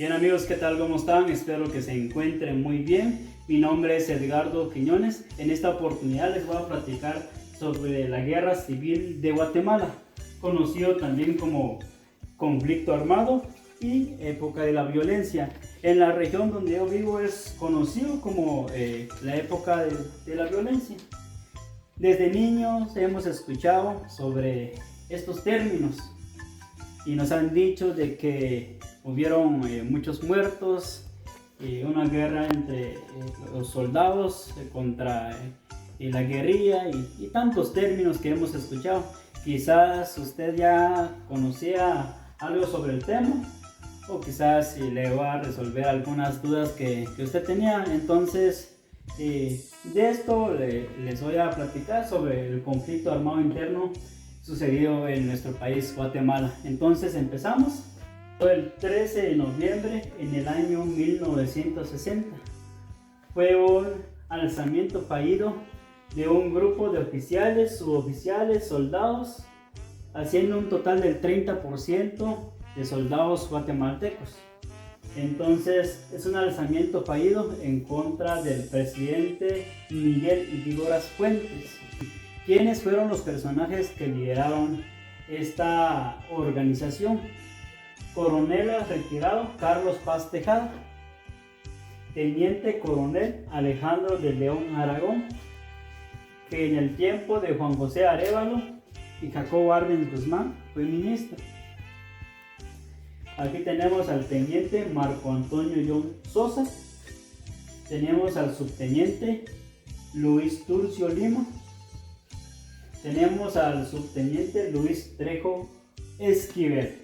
Bien amigos, ¿qué tal? ¿Cómo están? Espero que se encuentren muy bien. Mi nombre es Edgardo Quiñones. En esta oportunidad les voy a platicar sobre la Guerra Civil de Guatemala, conocido también como conflicto armado y época de la violencia. En la región donde yo vivo es conocido como la época de la violencia. Desde niños hemos escuchado sobre estos términos y nos han dicho de que hubieron muchos muertos, una guerra entre los soldados contra la guerrilla y tantos términos que hemos escuchado. Quizás usted ya conocía algo sobre el tema o quizás le va a resolver algunas dudas que usted tenía. Entonces de esto les voy a platicar sobre el conflicto armado interno sucedido en nuestro país, Guatemala. Entonces empezamos. El 13 de noviembre en el año 1960 fue un alzamiento fallido de un grupo de oficiales, suboficiales, soldados, haciendo un total del 30% de soldados guatemaltecos. Entonces es un alzamiento fallido en contra del presidente Miguel Ydígoras Fuentes. ¿Quiénes fueron los personajes que lideraron esta organización? Coronel retirado Carlos Paz Tejada, Teniente Coronel Alejandro de León Aragón, que en el tiempo de Juan José Arévalo y Jacobo Arbenz Guzmán fue ministro. Aquí tenemos al teniente Marco Antonio John Sosa, tenemos al subteniente Luis Turcio Lima, tenemos al subteniente Luis Trejo Esquivel.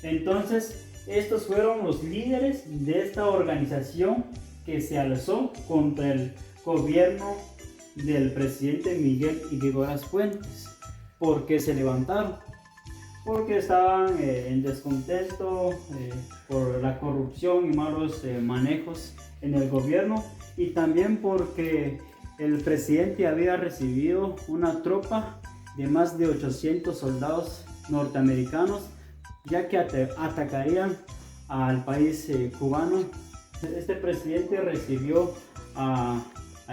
Entonces, estos fueron los líderes de esta organización que se alzó contra el gobierno del presidente Miguel Ydígoras Fuentes. ¿Por qué se levantaron? Porque estaban en descontento por la corrupción y malos manejos en el gobierno, y también porque el presidente había recibido una tropa de más de 800 soldados norteamericanos, ya que atacarían al país cubano. Este presidente recibió a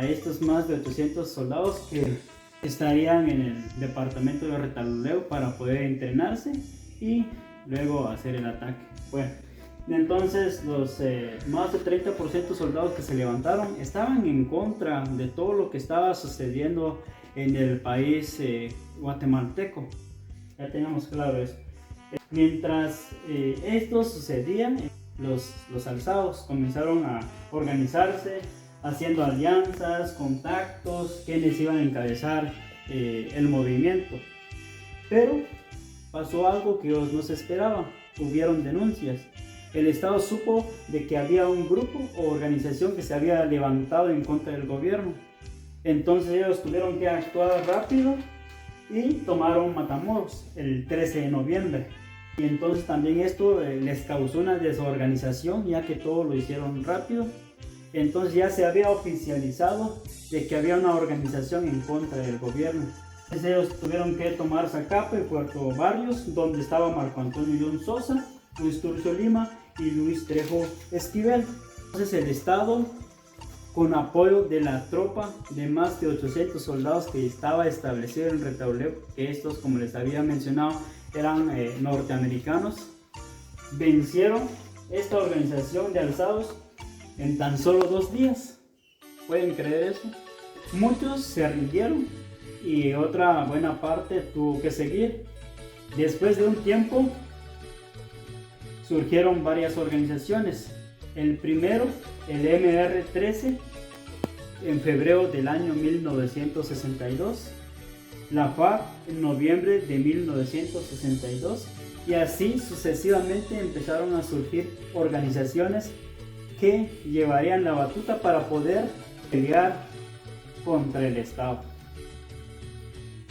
estos más de 800 soldados que estarían en el departamento de Retaluleu para poder entrenarse y luego hacer el ataque. Bueno, entonces los más de 30% soldados que se levantaron estaban en contra de todo lo que estaba sucediendo en el país guatemalteco. Ya teníamos claro eso. Mientras esto sucedía, los alzados comenzaron a organizarse, haciendo alianzas, contactos, quienes iban a encabezar el movimiento. Pero pasó algo que no se esperaba: hubieron denuncias. El Estado supo de que había un grupo o organización que se había levantado en contra del gobierno. Entonces ellos tuvieron que actuar rápido y tomaron Matamoros el 13 de noviembre. Y entonces también esto les causó una desorganización, ya que todo lo hicieron rápido. Entonces ya se había oficializado de que había una organización en contra del gobierno. Entonces ellos tuvieron que tomar Zacapa y Puerto Barrios, donde estaba Marco Antonio John Sosa, Luis Turcio Lima y Luis Trejo Esquivel. Entonces el Estado, con apoyo de la tropa de más de 800 soldados que estaba establecido en Retaluleu, que estos, como les había mencionado, eran norteamericanos, vencieron esta organización de alzados en tan solo 2 días. ¿Pueden creer eso? Muchos se rindieron y otra buena parte tuvo que seguir. Después de un tiempo surgieron varias organizaciones. El primero, el MR-13, en febrero del año 1962, la FARC en noviembre de 1962, y así sucesivamente empezaron a surgir organizaciones que llevarían la batuta para poder pelear contra el Estado.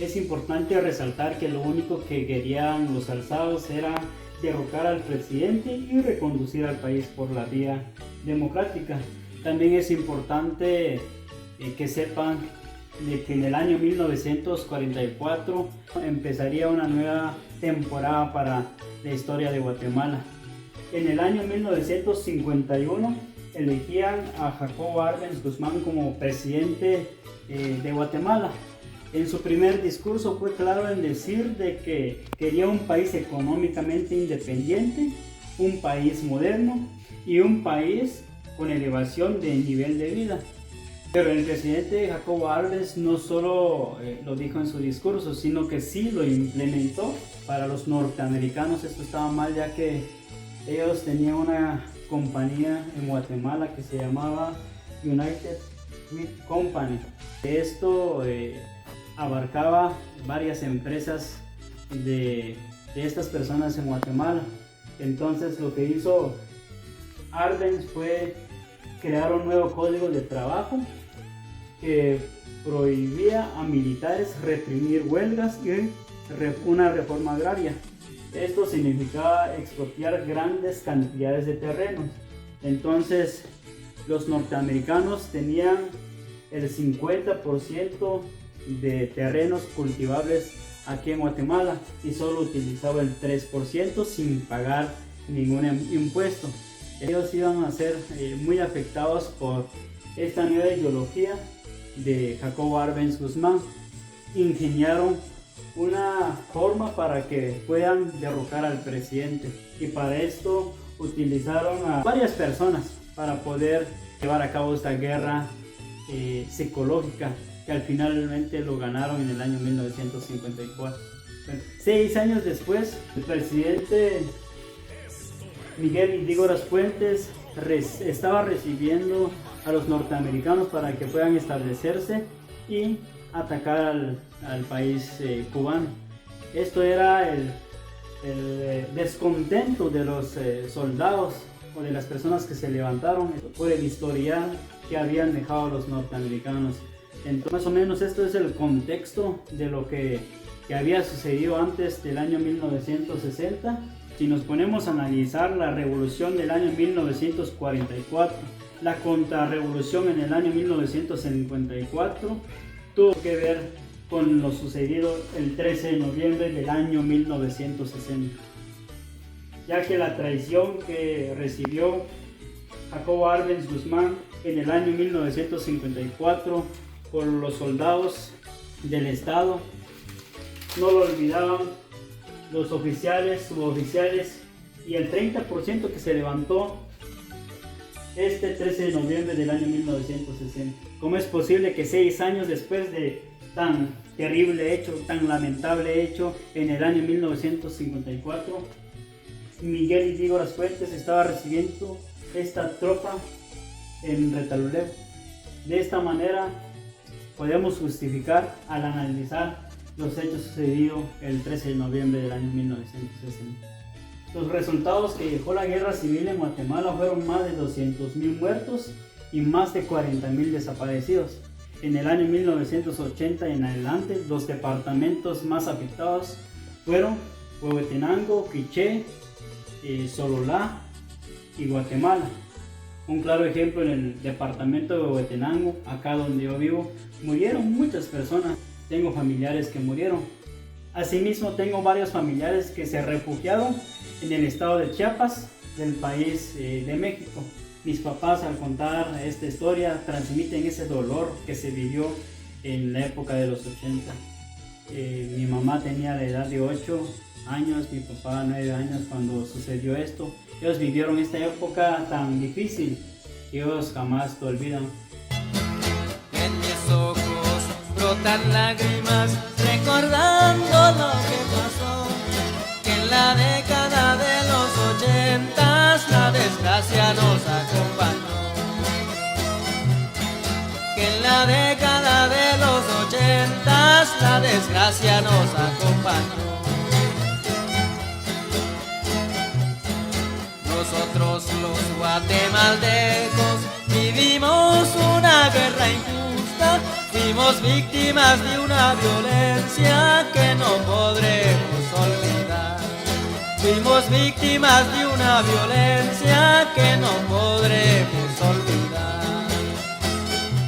Es importante resaltar que lo único que querían los alzados era derrocar al presidente y reconducir al país por la vía democrática. También es importante que sepan de que en el año 1944 empezaría una nueva temporada para la historia de Guatemala. En el año 1951 elegían a Jacobo Arbenz Guzmán como presidente de Guatemala. En su primer discurso fue claro en decir de que quería un país económicamente independiente, un país moderno y un país con elevación de nivel de vida. Pero el presidente Jacobo Arbenz no solo lo dijo en su discurso, sino que sí lo implementó. Para los norteamericanos esto estaba mal, ya que ellos tenían una compañía en Guatemala que se llamaba United Fruit Company. Esto abarcaba varias empresas de estas personas en Guatemala. Entonces lo que hizo Arbenz fue crear un nuevo código de trabajo que prohibía a militares reprimir huelgas y una reforma agraria. Esto significaba expropiar grandes cantidades de terrenos. Entonces los norteamericanos tenían el 50% de terrenos cultivables aquí en Guatemala y solo utilizaba el 3% sin pagar ningún impuesto. Ellos iban a ser muy afectados por esta nueva ideología de Jacobo Arbenz Guzmán. Ingeniaron una forma para que puedan derrocar al presidente, y para esto utilizaron a varias personas para poder llevar a cabo esta guerra psicológica, que al finalmente lo ganaron en el año 1954. 6 años después, el presidente Miguel Ydígoras Fuentes estaba recibiendo a los norteamericanos para que puedan establecerse y atacar al país cubano. Esto era el descontento de los soldados o de las personas que se levantaron por el historial que habían dejado los norteamericanos. Entonces, más o menos esto es el contexto de lo que había sucedido antes del año 1960. Si nos ponemos a analizar la revolución del año 1944, la contrarrevolución en el año 1954 tuvo que ver con lo sucedido el 13 de noviembre del año 1960, ya que la traición que recibió Jacobo Arbenz Guzmán en el año 1954 por los soldados del Estado no lo olvidaban los oficiales, suboficiales y el 30% que se levantó este 13 de noviembre del año 1960. ¿Cómo es posible que 6 años después de tan terrible hecho, tan lamentable hecho, en el año 1954, Miguel Ydígoras Fuentes estaba recibiendo esta tropa en Retaluleu? De esta manera podemos justificar al analizar los hechos sucedidos el 13 de noviembre del año 1960. Los resultados que dejó la guerra civil en Guatemala fueron más de 200,000 muertos y más de 40,000 desaparecidos. En el año 1980 en adelante, los departamentos más afectados fueron Huehuetenango, Quiché, Sololá y Guatemala. Un claro ejemplo, en el departamento de Huehuetenango, acá donde yo vivo, murieron muchas personas. Tengo familiares que murieron. Asimismo, tengo varios familiares que se refugiaron en el estado de Chiapas, del país de México. Mis papás, al contar esta historia, transmiten ese dolor que se vivió en la época de los 80. Mi mamá tenía la edad de 8 años, mi papá 9 años cuando sucedió esto. Ellos vivieron esta época tan difícil que ellos jamás lo olvidan. En mis ojos brotan lágrimas recordando lo que pasó, que en la década de los 80 la desgracia nos acompañó, que en la década de los 80 la desgracia nos acompañó. Nosotros los guatemaltecos vivimos una guerra injusta, fuimos víctimas de una violencia que no podremos olvidar. Fuimos víctimas de una violencia que no podremos olvidar.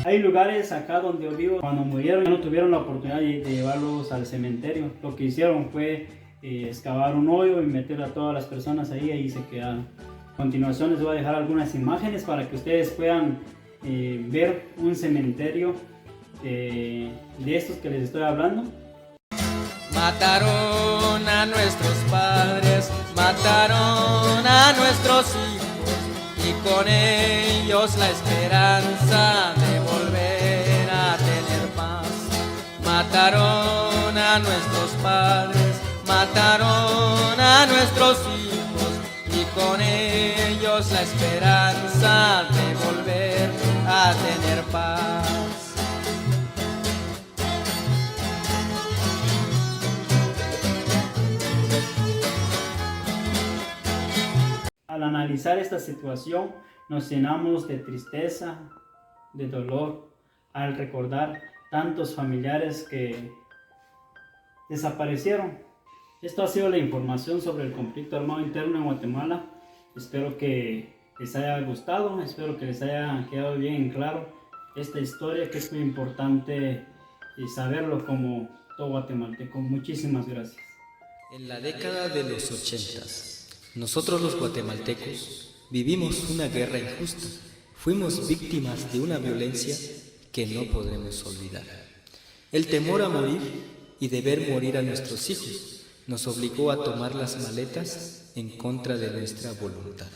Hay lugares acá donde yo vivo, cuando murieron no tuvieron la oportunidad de llevarlos al cementerio. Lo que hicieron fue excavar un hoyo y meter a todas las personas ahí y se quedaron. A continuación les voy a dejar algunas imágenes para que ustedes puedan ver un cementerio de estos que les estoy hablando. Mataron a nuestros padres, mataron a nuestros hijos y con ellos la esperanza de volver a tener paz. Mataron a nuestros padres, mataron a nuestros hijos y con ellos la esperanza de volver a tener paz. Al analizar esta situación, nos llenamos de tristeza, de dolor, al recordar tantos familiares que desaparecieron. Esto ha sido la información sobre el conflicto armado interno en Guatemala. Espero que les haya gustado, espero que les haya quedado bien en claro esta historia, que es muy importante saberlo como todo guatemalteco. Muchísimas gracias. En la década de los 80, nosotros los guatemaltecos vivimos una guerra injusta. Fuimos víctimas de una violencia que no podremos olvidar. El temor a morir y de ver morir a nuestros hijos nos obligó a tomar las maletas en contra de nuestra voluntad.